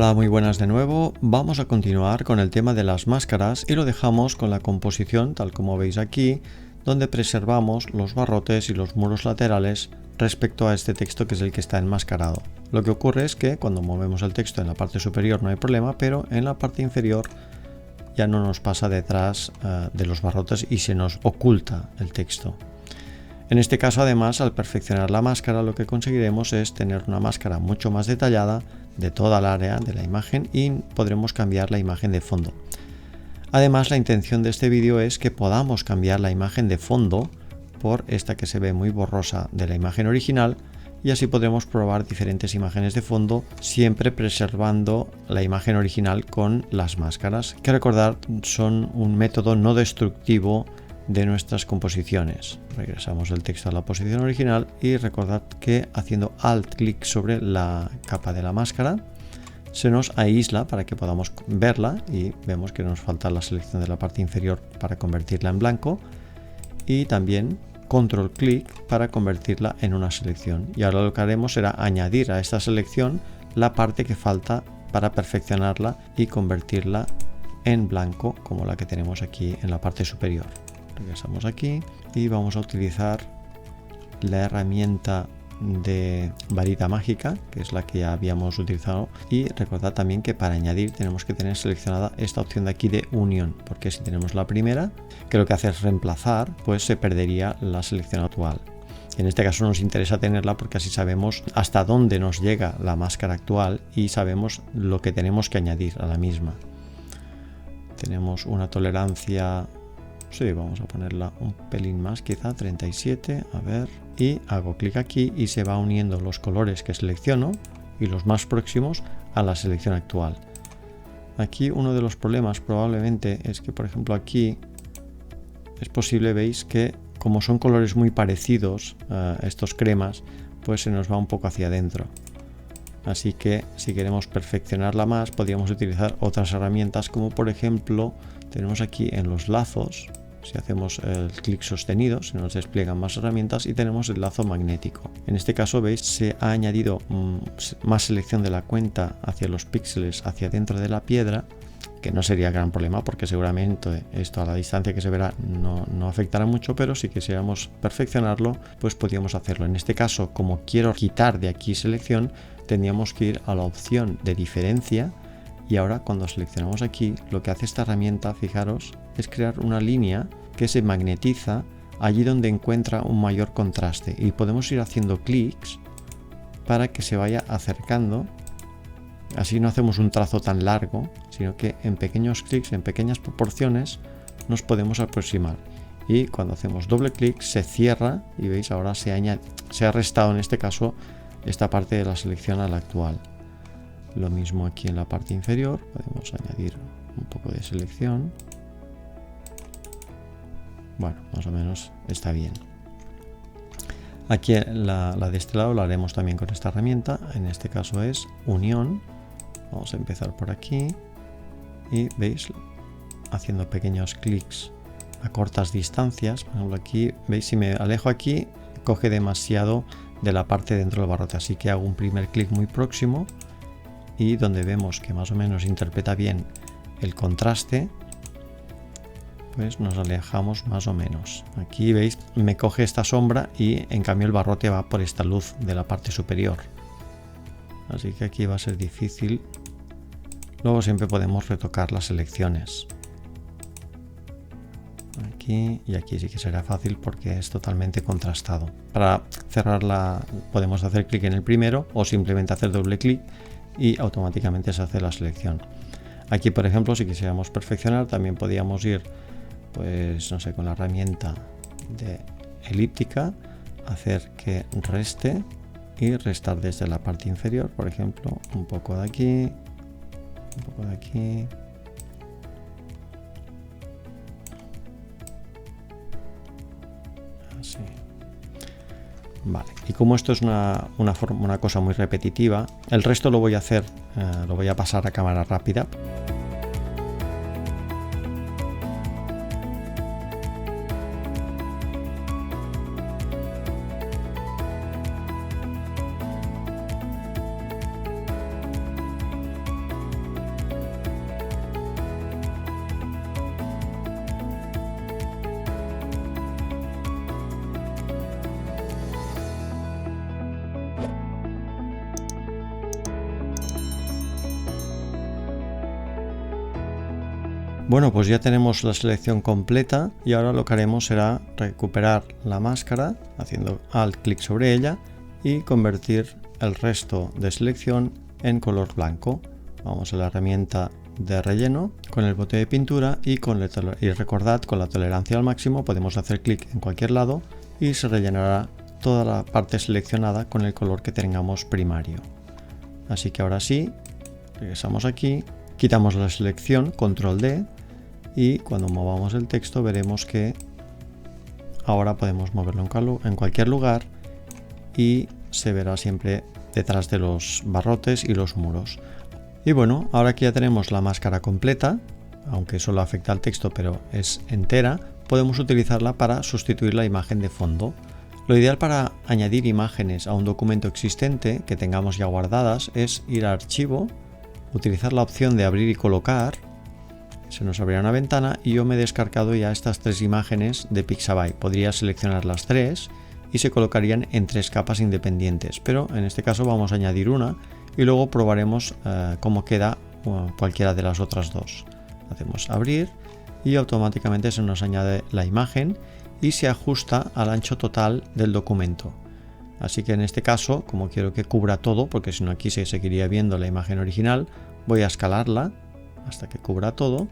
Hola, muy buenas de nuevo. Vamos a continuar con el tema de las máscaras y lo dejamos con la composición tal como veis aquí, donde preservamos los barrotes y los muros laterales respecto a este texto que es el que está enmascarado. Lo que ocurre es que cuando movemos el texto en la parte superior no hay problema, pero en la parte inferior ya no nos pasa detrás de los barrotes y se nos oculta el texto. En este caso, además, al perfeccionar la máscara, lo que conseguiremos es tener una máscara mucho más detallada de toda el área de la imagen y podremos cambiar la imagen de fondo. Además, la intención de este vídeo es que podamos cambiar la imagen de fondo por esta que se ve muy borrosa de la imagen original y así podremos probar diferentes imágenes de fondo, siempre preservando la imagen original con las máscaras, que recordar son un método no destructivo de nuestras composiciones. Regresamos el texto a la posición original y recordad que haciendo alt clic sobre la capa de la máscara se nos aísla para que podamos verla y vemos que nos falta la selección de la parte inferior para convertirla en blanco y también control clic para convertirla en una selección. Y ahora lo que haremos será añadir a esta selección la parte que falta para perfeccionarla y convertirla en blanco como la que tenemos aquí en la parte superior. Regresamos aquí y vamos a utilizar la herramienta de varita mágica, que es la que ya habíamos utilizado, y recordad también que para añadir tenemos que tener seleccionada esta opción de aquí de unión, porque si tenemos la primera, que lo que hace es reemplazar, pues se perdería la selección actual. En este caso nos interesa tenerla porque así sabemos hasta dónde nos llega la máscara actual y sabemos lo que tenemos que añadir a la misma. Tenemos una tolerancia. Sí, vamos a ponerla un pelín más, quizá 37, a ver, y hago clic aquí y se va uniendo los colores que selecciono y los más próximos a la selección actual. Aquí uno de los problemas probablemente es que, por ejemplo, aquí es posible, veis que como son colores muy parecidos, estos cremas, pues se nos va un poco hacia adentro. Así que si queremos perfeccionarla más, podríamos utilizar otras herramientas, como por ejemplo tenemos aquí en los lazos. Si hacemos el clic sostenido se nos despliegan más herramientas y tenemos el lazo magnético. En este caso veis se ha añadido más selección de la cuenta hacia los píxeles hacia dentro de la piedra, que no sería gran problema porque seguramente esto a la distancia que se verá no afectará mucho, pero si quisiéramos perfeccionarlo pues podríamos hacerlo. En este caso, como quiero quitar de aquí selección, tendríamos que ir a la opción de diferencia. Y ahora cuando seleccionamos aquí, lo que hace esta herramienta, fijaros, es crear una línea que se magnetiza allí donde encuentra un mayor contraste. Y podemos ir haciendo clics para que se vaya acercando. Así no hacemos un trazo tan largo, sino que en pequeños clics, en pequeñas proporciones, nos podemos aproximar. Y cuando hacemos doble clic se cierra y veis ahora se ha restado en este caso esta parte de la selección a la actual. Lo mismo aquí en la parte inferior, podemos añadir un poco de selección. Bueno, más o menos está bien. Aquí la de este lado la haremos también con esta herramienta, en este caso es unión. Vamos a empezar por aquí y veis, haciendo pequeños clics a cortas distancias, por ejemplo aquí, veis si me alejo aquí, coge demasiado de la parte dentro del barrote, así que hago un primer clic muy próximo y donde vemos que más o menos interpreta bien el contraste, pues nos alejamos más o menos. Aquí veis, me coge esta sombra y en cambio el barrote va por esta luz de la parte superior. Así que aquí va a ser difícil. Luego siempre podemos retocar las selecciones. Aquí y aquí sí que será fácil porque es totalmente contrastado. Para cerrarla podemos hacer clic en el primero o simplemente hacer doble clic y automáticamente se hace la selección. Aquí, por ejemplo, si quisiéramos perfeccionar, también podríamos ir, pues no sé, con la herramienta de elíptica, hacer que reste y restar desde la parte inferior, por ejemplo, un poco de aquí, un poco de aquí. Así. Vale, y como esto es una cosa muy repetitiva, el resto lo voy a hacer, lo voy a pasar a cámara rápida. Bueno, pues ya tenemos la selección completa y ahora lo que haremos será recuperar la máscara haciendo alt clic sobre ella y convertir el resto de selección en color blanco. Vamos a la herramienta de relleno con el bote de pintura y recordad, con la tolerancia al máximo podemos hacer clic en cualquier lado y se rellenará toda la parte seleccionada con el color que tengamos primario. Así que ahora sí, regresamos aquí, quitamos la selección, control D, y cuando movamos el texto veremos que ahora podemos moverlo en cualquier lugar y se verá siempre detrás de los barrotes y los muros. Y bueno, ahora que ya tenemos la máscara completa, aunque solo afecta al texto pero es entera, podemos utilizarla para sustituir la imagen de fondo. Lo ideal para añadir imágenes a un documento existente que tengamos ya guardadas es ir a Archivo, utilizar la opción de abrir y colocar. Se nos abrirá una ventana y yo me he descargado ya estas 3 imágenes de Pixabay. Podría seleccionar las 3 y se colocarían en 3 capas independientes, pero en este caso vamos a añadir una y luego probaremos cómo queda cualquiera de las otras 2. Hacemos abrir y automáticamente se nos añade la imagen y se ajusta al ancho total del documento. Así que en este caso, como quiero que cubra todo, porque si no aquí se seguiría viendo la imagen original, voy a escalarla hasta que cubra todo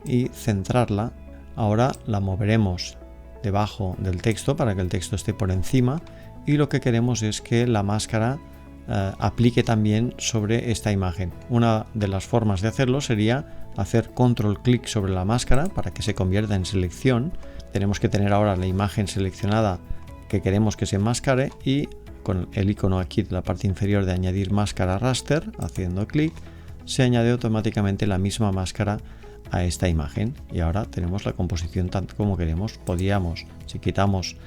y centrarla. Ahora la moveremos debajo del texto para que el texto esté por encima y lo que queremos es que la máscara aplique también sobre esta imagen. Una de las formas de hacerlo sería hacer control clic sobre la máscara para que se convierta en selección. Tenemos que tener ahora la imagen seleccionada que queremos que se enmascare y con el icono aquí de la parte inferior de añadir máscara raster, haciendo clic, se añade automáticamente la misma máscara a esta imagen y ahora tenemos la composición tanto como queremos. Podríamos, si quitamos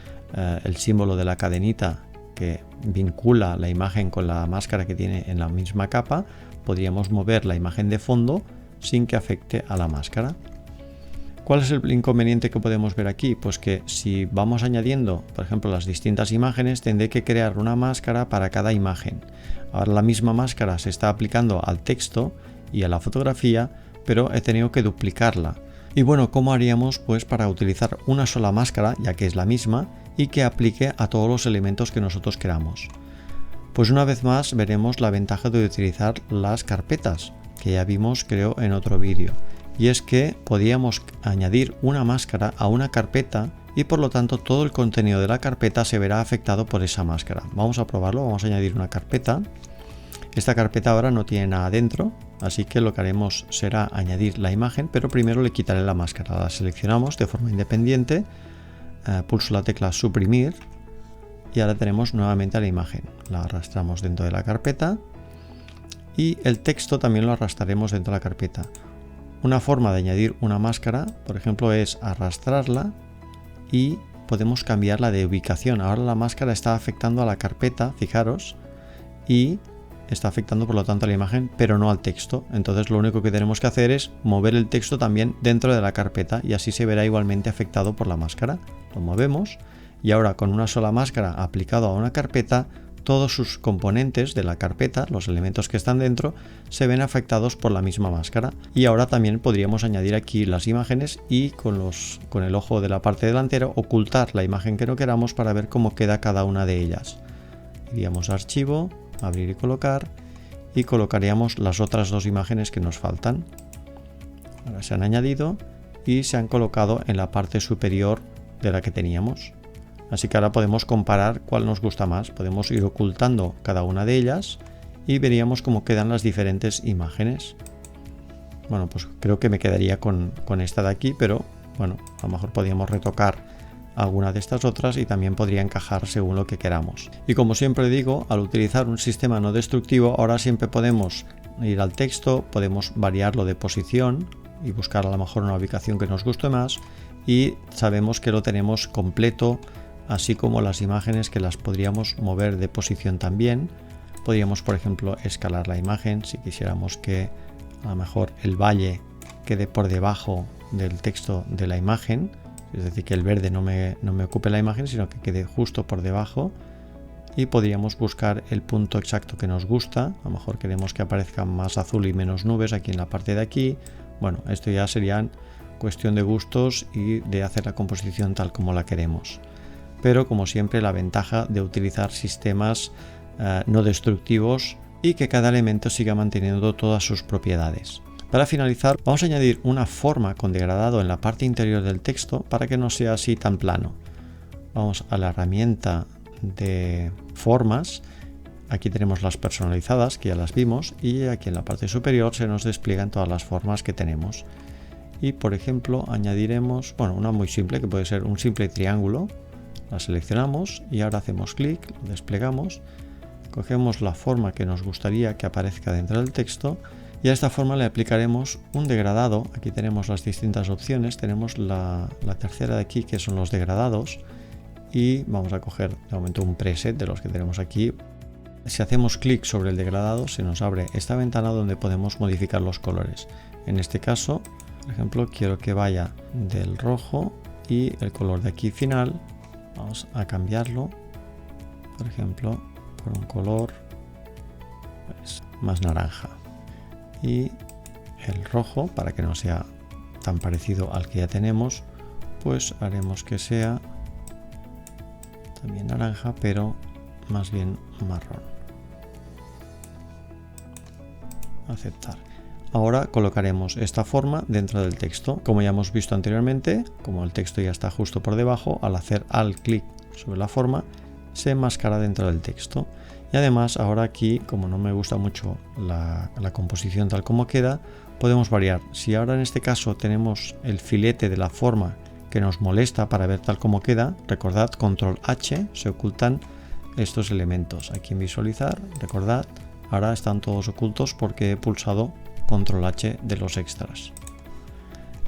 el símbolo de la cadenita que vincula la imagen con la máscara que tiene en la misma capa, podríamos mover la imagen de fondo sin que afecte a la máscara. ¿Cuál es el inconveniente que podemos ver aquí? Pues que si vamos añadiendo, por ejemplo, las distintas imágenes, tendré que crear una máscara para cada imagen. Ahora la misma máscara se está aplicando al texto y a la fotografía, pero he tenido que duplicarla. Y bueno, ¿cómo haríamos pues para utilizar una sola máscara, ya que es la misma, y que aplique a todos los elementos que nosotros queramos? Pues una vez más veremos la ventaja de utilizar las carpetas, que ya vimos creo en otro vídeo. Y es que podíamos añadir una máscara a una carpeta y por lo tanto todo el contenido de la carpeta se verá afectado por esa máscara. Vamos a probarlo, vamos a añadir una carpeta. Esta carpeta ahora no tiene nada dentro, así que lo que haremos será añadir la imagen, pero primero le quitaré la máscara. La seleccionamos de forma independiente, pulso la tecla suprimir y ahora tenemos nuevamente la imagen. La arrastramos dentro de la carpeta y el texto también lo arrastraremos dentro de la carpeta. Una forma de añadir una máscara, por ejemplo, es arrastrarla y podemos cambiarla de ubicación. Ahora la máscara está afectando a la carpeta, fijaros, y está afectando por lo tanto a la imagen, pero no al texto. Entonces lo único que tenemos que hacer es mover el texto también dentro de la carpeta y así se verá igualmente afectado por la máscara. Lo movemos y ahora con una sola máscara aplicado a una carpeta, todos sus componentes de la carpeta, los elementos que están dentro, se ven afectados por la misma máscara. Y ahora también podríamos añadir aquí las imágenes y con el ojo de la parte delantera ocultar la imagen que no queramos para ver cómo queda cada una de ellas. Iríamos a Archivo, abrir y colocar y colocaríamos las otras 2 imágenes que nos faltan. Ahora se han añadido y se han colocado en la parte superior de la que teníamos. Así que ahora podemos comparar cuál nos gusta más. Podemos ir ocultando cada una de ellas y veríamos cómo quedan las diferentes imágenes. Bueno, pues creo que me quedaría con esta de aquí, pero bueno, a lo mejor podríamos retocar alguna de estas otras y también podría encajar según lo que queramos. Y como siempre digo, al utilizar un sistema no destructivo, ahora siempre podemos ir al texto, podemos variarlo de posición y buscar a lo mejor una ubicación que nos guste más y sabemos que lo tenemos completo, así como las imágenes que las podríamos mover de posición también. Podríamos, por ejemplo, escalar la imagen si quisiéramos que a lo mejor el valle quede por debajo del texto de la imagen, es decir, que el verde no me ocupe la imagen, sino que quede justo por debajo. Y podríamos buscar el punto exacto que nos gusta. A lo mejor queremos que aparezca más azul y menos nubes aquí en la parte de aquí. Bueno, esto ya serían cuestión de gustos y de hacer la composición tal como la queremos. Pero como siempre, la ventaja de utilizar sistemas no destructivos y que cada elemento siga manteniendo todas sus propiedades. Para finalizar, vamos a añadir una forma con degradado en la parte interior del texto para que no sea así tan plano. Vamos a la herramienta de formas. Aquí tenemos las personalizadas, que ya las vimos, y aquí en la parte superior se nos despliegan todas las formas que tenemos. Y por ejemplo, añadiremos, una muy simple, que puede ser un simple triángulo. La seleccionamos y ahora hacemos clic, lo desplegamos, cogemos la forma que nos gustaría que aparezca dentro del texto y a esta forma le aplicaremos un degradado. Aquí tenemos las distintas opciones, tenemos la tercera de aquí, que son los degradados, y vamos a coger de momento un preset de los que tenemos aquí. Si hacemos clic sobre el degradado, se nos abre esta ventana donde podemos modificar los colores. En este caso, por ejemplo, quiero que vaya del rojo y el color de aquí final, vamos a cambiarlo, por ejemplo, por un color más naranja. Y el rojo, para que no sea tan parecido al que ya tenemos, pues haremos que sea también naranja, pero más bien marrón. Aceptar. Ahora colocaremos esta forma dentro del texto. Como ya hemos visto anteriormente, como el texto ya está justo por debajo, al hacer alt clic sobre la forma se enmascara dentro del texto. Y además ahora aquí, como no me gusta mucho la composición tal como queda, podemos variar. Si ahora en este caso tenemos el filete de la forma que nos molesta para ver tal como queda, recordad, control H, se ocultan estos elementos. Aquí en visualizar, recordad, ahora están todos ocultos porque he pulsado control H de los extras.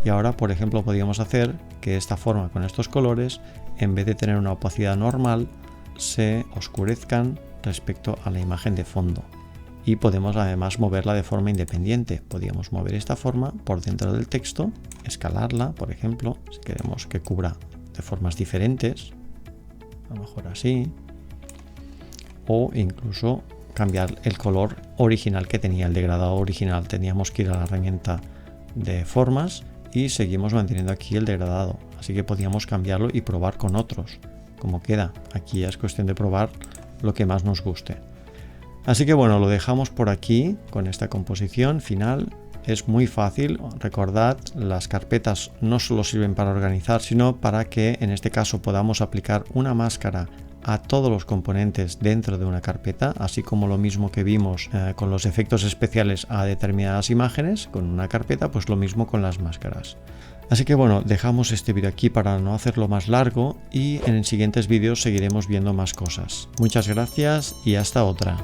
Y ahora, por ejemplo, podríamos hacer que esta forma con estos colores, en vez de tener una opacidad normal, se oscurezcan respecto a la imagen de fondo. Y podemos además moverla de forma independiente. Podríamos mover esta forma por dentro del texto, escalarla, por ejemplo, si queremos que cubra de formas diferentes, a lo mejor así, o incluso cambiar el color original que tenía, el degradado original. Teníamos que ir a la herramienta de formas y seguimos manteniendo aquí el degradado, así que podíamos cambiarlo y probar con otros como queda. Aquí ya es cuestión de probar lo que más nos guste. Así que bueno, lo dejamos por aquí con esta composición final. Es muy fácil. Recordad, las carpetas no solo sirven para organizar, sino para que en este caso podamos aplicar una máscara a todos los componentes dentro de una carpeta, así como lo mismo que vimos con los efectos especiales a determinadas imágenes con una carpeta, pues lo mismo con las máscaras. Así que bueno, dejamos este vídeo aquí para no hacerlo más largo y en siguientes vídeos seguiremos viendo más cosas. Muchas gracias y hasta otra.